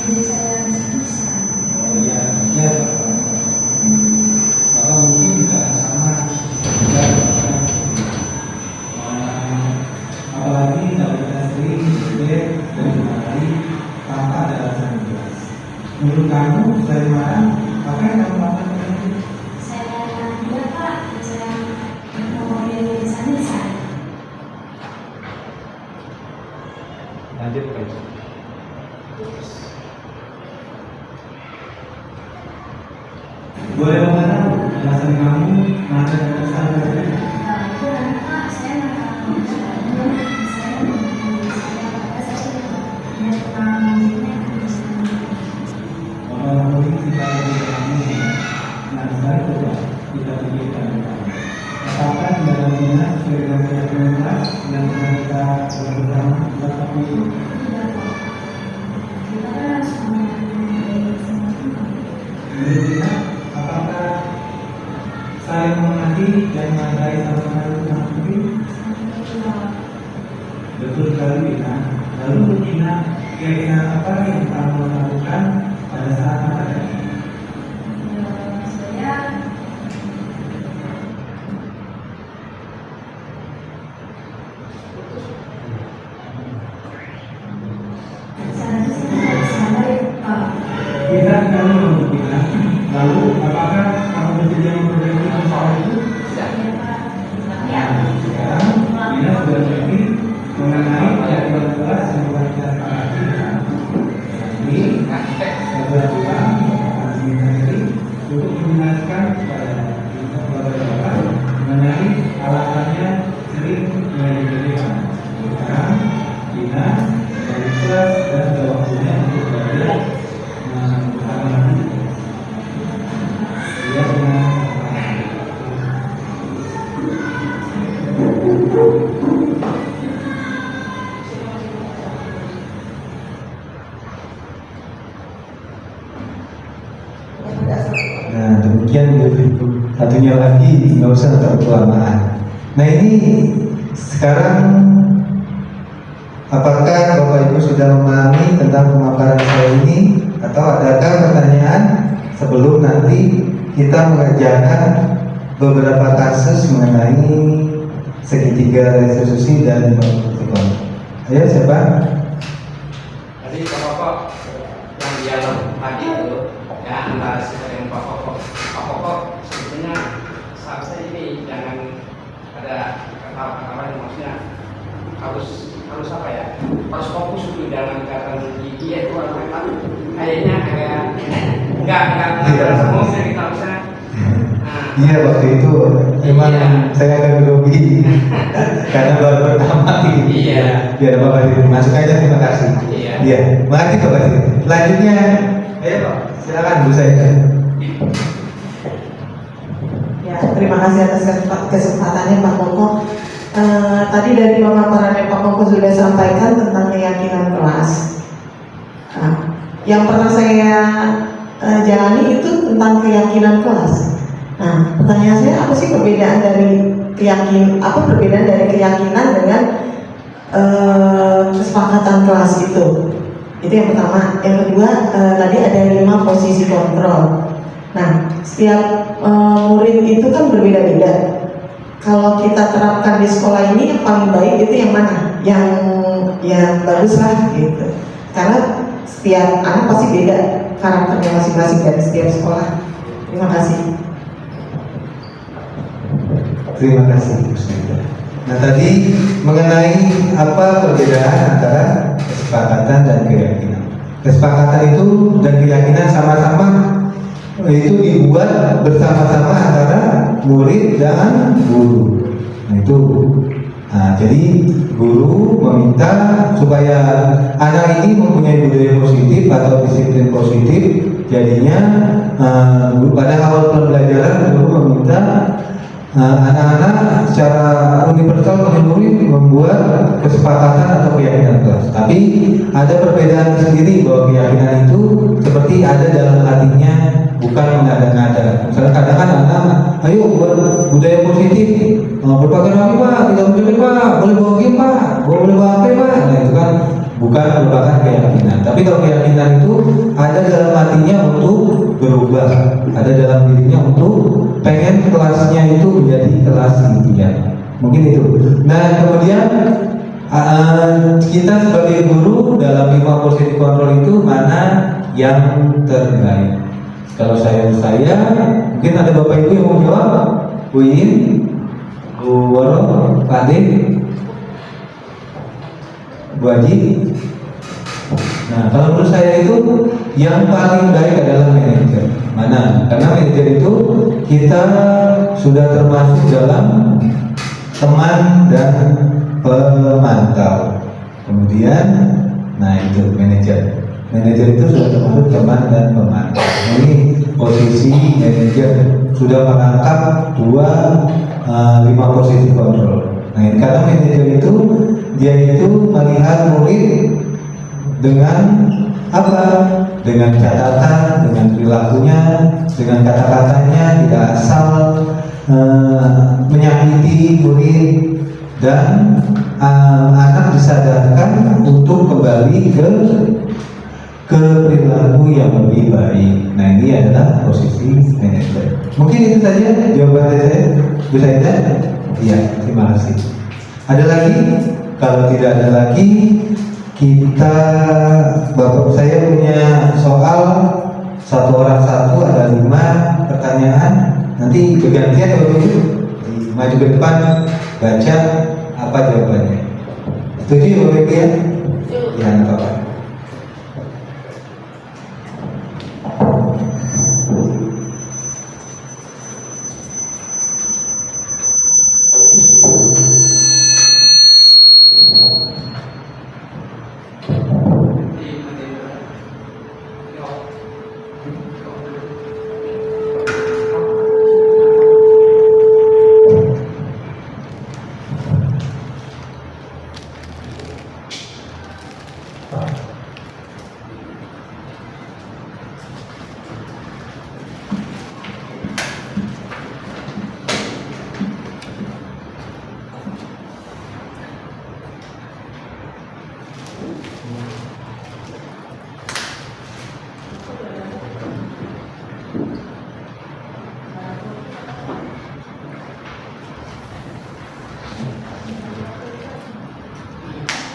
Oh iya, iya Bapak. Bapak mungkin juga sama juga Bapak. Apalagi kalau kita sering berdiri dan menari tanpa ada alasan jelas. Menurut kamu dari mana? Apa yang kamu lakukan itu? Lanjut Pak. Boleh mengenal alasan kamu mengadakan pesan tadi? Bapak mungkin kita lebih nah saya coba kita pikirkan. Apakah di dalamnya sesuai dengan keyakinan kelas dan kita bersama tetap itu? Menurut kita, apakah saling mengerti dan menghargai sama-sama tentang itu? Betul sekali Bina. Lalu Bina, keyakinan apa yang kamu lakukan pada saat menghadapi? Bina, kamu menurut Bina. Lalu apakah kamu bersedia memperbaiki masalah itu? Nah, sekarang Bina sudah mengerti mengenai keyakinan kelas yang telah kita sepakati. Ini saya berdoa untuk menjelaskan kepada Bapak mengenai alasannya sering menjadikan. Sekarang Bina dari kelas dan ada waktunya untuk belajar bersama lagi. Dia dengan nah demikian satunya lagi nggak usah terlalu kelamaan. Nah ini sekarang apakah Bapak Ibu sudah memahami tentang pemaparan saya ini atau adakah pertanyaan sebelum nanti kita mengerjakan beberapa kasus mengenai segitiga restitusi dan vertikal? Ayo siapa? Tadi Pak Koko yang dialog tadi itu ya antara saya dengan Pak Koko. Pak Koko sebetulnya seharusnya ini jangan ada kata-kata yang maksudnya harus apa ya? Harus fokus dulu dalam kata dia itu kayaknya agak enggak semua kita bisa. Iya waktu itu memang saya agak grogi karena baru pertama gitu. Iya. Biar Bapak Ibu masuk aja, terima kasih. Iya. Makasih Bapak Ibu. Selanjutnya, ayo Pak, silakan Bu saya. Ya, terima kasih atas kesempatannya Pak Koko. Tadi dari pemaparannya Pak Koko sudah sampaikan tentang keyakinan kelas. Nah, yang pernah saya jalani itu tentang keyakinan kelas. Nah, pertanyaan saya apa sih perbedaan dari keyakinan dengan kesepakatan kelas itu? Itu yang pertama. Yang kedua, tadi ada 5 posisi kontrol. Nah, setiap murid itu kan berbeda-beda. Kalau kita terapkan di sekolah ini yang paling baik itu yang mana? Yang bagus lah gitu. Karena setiap anak pasti beda karakternya masing-masing dari setiap sekolah. Terima kasih. Terima kasih Bu Sandra. Nah tadi mengenai apa perbedaan antara kesepakatan dan keyakinan. Kesepakatan itu dan keyakinan sama-sama itu dibuat bersama-sama antara murid dan guru. Nah itu. Nah, jadi guru meminta supaya anak ini mempunyai budaya positif atau disiplin positif. Jadinya pada awal pembelajaran guru meminta anak-anak secara universal membuat kesepakatan atau keyakinan kelas. Tapi ada perbedaan sendiri bahwa keyakinan itu seperti ada dalam hatinya, bukan mengada-ngada. Misalnya kadang-kadang anak, ayo buat budaya positif, berpakaian rapi Pak, tidak boleh Pak, boleh bawa game Pak, boleh bawa HP Pak. Nah itu kan bukan merupakan keyakinan. Tapi kalau keyakinan itu ada dalam hatinya untuk berubah, ada dalam dirinya untuk pengen kelasnya itu menjadi kelas impian. Mungkin itu. Nah kemudian kita sebagai guru dalam 5 positive control itu mana yang terbaik? Kalau saya mungkin ada bapak ibu yang mau jawab. Bu In, Bu Woro, Pak Ade, Bu Haji. Nah, kalau menurut saya itu yang paling baik adalah manajer. Mana? Karena manajer itu kita sudah termasuk dalam teman dan pemantau. Kemudian, nah itu manajer. Manajer itu sudah termasuk teman dan pemantau. Ini posisi manajer sudah menangkap 5 positive control. Nah, ini karena manajer itu dia itu melihat murid dengan apa? Dengan catatan, dengan perilakunya, dengan kata-katanya, tidak asal menyakiti murid, dan anak disadarkan untuk kembali ke perilaku yang lebih baik. Nah, ini adalah posisi manajer. Mungkin itu saja jawaban saya, Bu Saida. Iya, terima kasih. Ada lagi? Kalau tidak ada lagi, kita, Bapak saya punya soal, satu orang satu, ada 5 pertanyaan. Nanti bergantian ya Bapak Ibu, maju ke depan, baca apa jawabannya. Setuju ya Bapak Ibu ya? Ya, nggak apa-apa.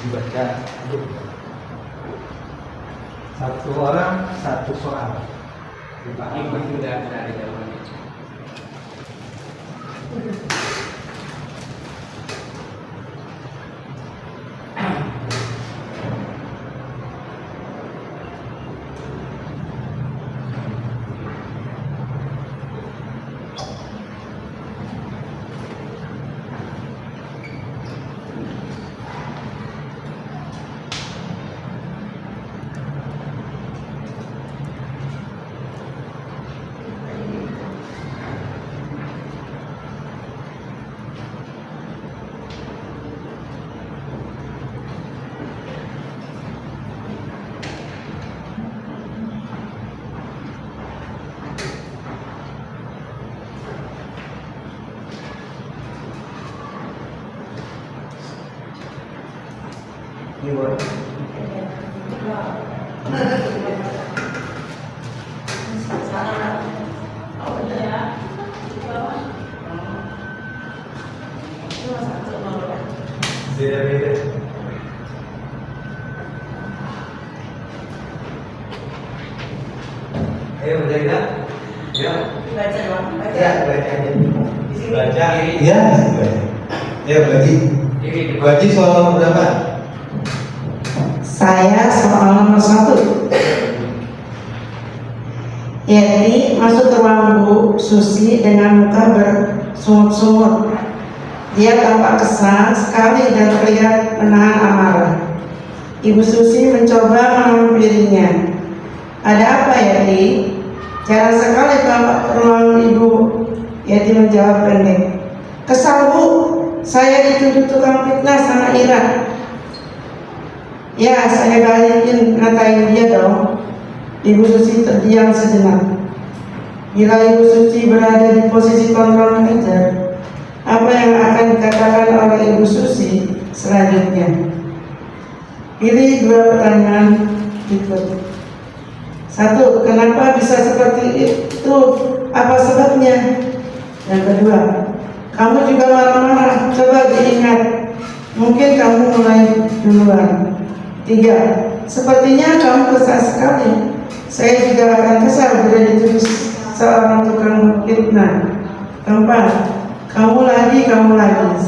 Dibaca satu orang satu soal. Ini sudah ada jawabannya. Beda-beda. Ayo baca ya. Baca dong, baca. Ya, baca aja. Di sini. Baca. Iya, baca. Ya, Baji soal nomor berapa? Saya soal nomor 1. Yeti masuk ke ruang Bu Susi dengan muka bersungut-sungut. Dia tampak kesal sekali dan terlihat menahan amarah. Ibu Susi mencoba menghampirinya. Ada apa Yeti? Jarang sekali tampak ke ruang Ibu. Yeti menjawab pendek. Kesal Bu, saya dituduh tukang fitnah sama Ira. Ya, saya balikin ngatain dia dong. Ibu Susi terdiam sejenak. Bila Ibu Suci berada di posisi kontrol manajer, apa yang akan dikatakan oleh Ibu Susi selanjutnya? Ini dua pertanyaan berikut. Satu, kenapa bisa seperti itu? Apa sebabnya? Yang kedua, kamu juga marah-marah. Coba diingat. Mungkin kamu mulai duluan. Tiga, sepertinya kamu kesal sekali. Saya juga akan kesal bila dituduh seorang tukang fitnah. Keempat, kamu lagi.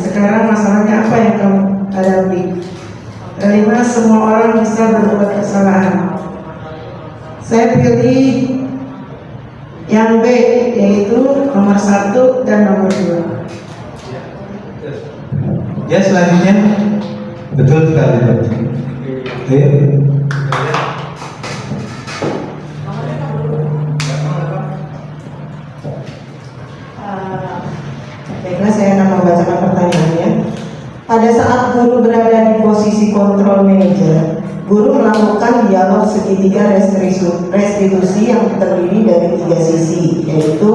Sekarang masalahnya apa yang kamu hadapi? Kelima, semua orang bisa berbuat kesalahan. Saya pilih yang B, yaitu nomor 1 dan nomor 2. Ya, selanjutnya betul sekali Pak. Ayo. Baiklah, saya akan membacakan pertanyaannya. Pada saat guru berada di posisi control manager, guru melakukan dialog segitiga restitusi yang terdiri dari 3 sisi, yaitu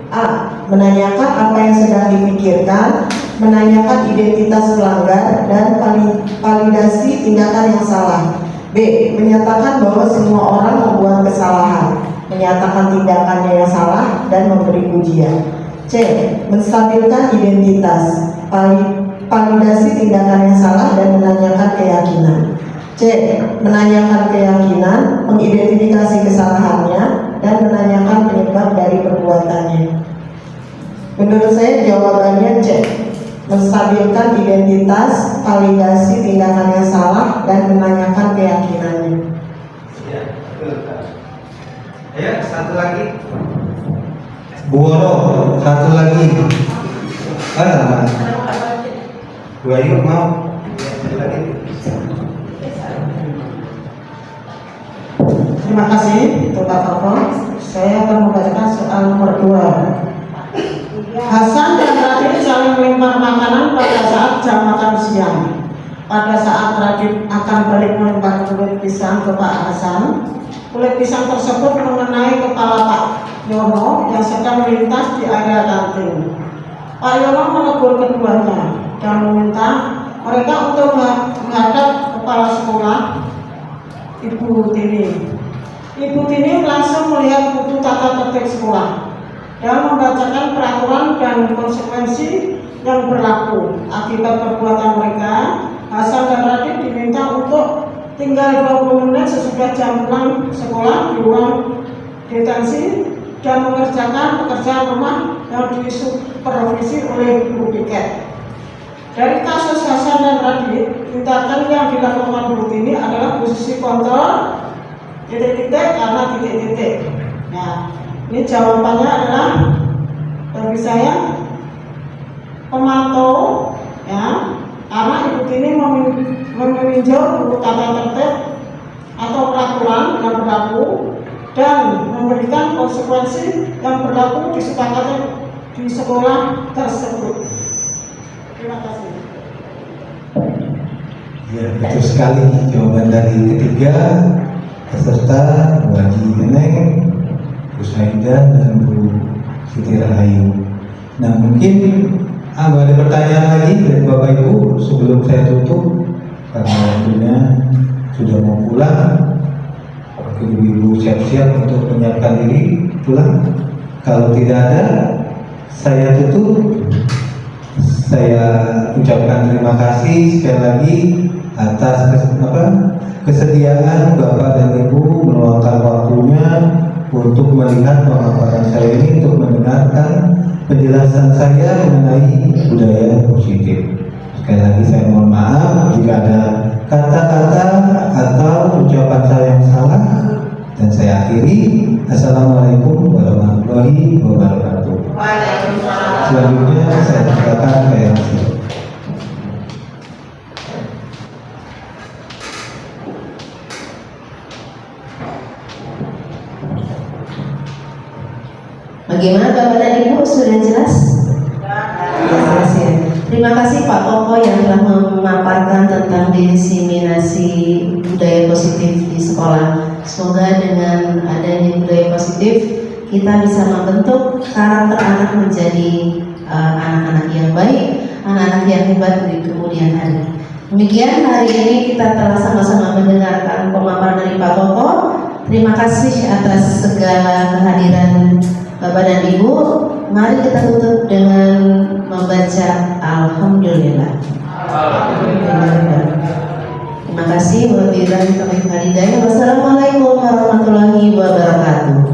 A. Menanyakan apa yang sedang dipikirkan, menanyakan identitas pelanggar, dan validasi tindakan yang salah. B. Menyatakan bahwa semua orang membuat kesalahan, menyatakan tindakannya yang salah, dan memberi pujian. C. Menstabilkan identitas, validasi tindakan yang salah, dan menanyakan keyakinan. C. Menanyakan keyakinan, mengidentifikasi kesalahannya, dan menanyakan penyebab dari perbuatannya. Menurut saya jawabannya C. Menstabilkan identitas, validasi tindakan yang salah, dan menanyakan keyakinannya. Ya, betul. Ayo, satu lagi. Bu Woro, satu lagi. Mana? Bu Ayu mau? Satu lagi. Terima kasih untuk Pak Toto. Saya akan membacakan soal nomor 2. Hasan dan Radit saling melempar makanan pada saat jam makan siang. Pada saat Radit akan balik melempar kulit pisang ke Pak Hasan, kulit pisang tersebut mengenai kepala Pak Yono yang sedang melintas di area kantin. Pak Yono menegur keduanya dan meminta mereka untuk menghadap kepala sekolah Ibu Tini. Ibu Tini langsung melihat buku tata tertib sekolah dan membacakan peraturan dan konsekuensi yang berlaku. Akibat perbuatan mereka, Hasan dan Radit diminta untuk tinggal 20 menit sesudah jam pulang sekolah di ruang detensi dan mengerjakan pekerjaan rumah yang disupervisi oleh guru piket. Dari kasus Hasan dan Radit, tindakan yang dilakukan Bu Tini adalah posisi kontrol titik-titik karena titik-titik. Nah, ini jawabannya adalah bagi saya pemantau, ya, karena Ibu Tini meninjau buku tata tertib atau peraturan yang berlaku dan memberikan konsekuensi yang berlaku disepakati di sekolah tersebut. Terima kasih. Ya, betul sekali jawaban dari ketiga peserta, Bu Haji Neneng, Bu Saidah, dan Bu Siti Rahayu. Nah, mungkin ada pertanyaan lagi dari Bapak Ibu sebelum saya tutup karena waktunya sudah mau pulang. Mungkin Ibu siap-siap untuk menyiapkan diri pulang. Kalau tidak ada, saya tutup. Saya ucapkan terima kasih sekali lagi atas kesediaan Bapak dan Ibu meluangkan waktunya untuk melihat pemaparan saya ini, untuk mendengarkan penjelasan saya mengenai budaya positif. Sekali lagi saya mohon maaf jika ada kata-kata atau ucapan saya yang salah, dan saya akhiri. Assalamualaikum warahmatullahi wabarakatuh. Selanjutnya saya silakan ke MC. Bagaimana Bapak dan Ibu, sudah jelas? Terima kasih Pak Koko yang telah memaparkan tentang diseminasi budaya positif di sekolah. Semoga dengan adanya budaya positif kita bisa membentuk karakter anak menjadi anak-anak yang baik, anak-anak yang hebat di kemudian hari. Demikian hari ini kita telah sama-sama mendengarkan pemaparan dari Pak Koko. Terima kasih atas segala kehadiran Bapak dan Ibu. Mari kita tutup dengan membaca Alhamdulillah. Terima kasih. Wassalamualaikum warahmatullahi wabarakatuh.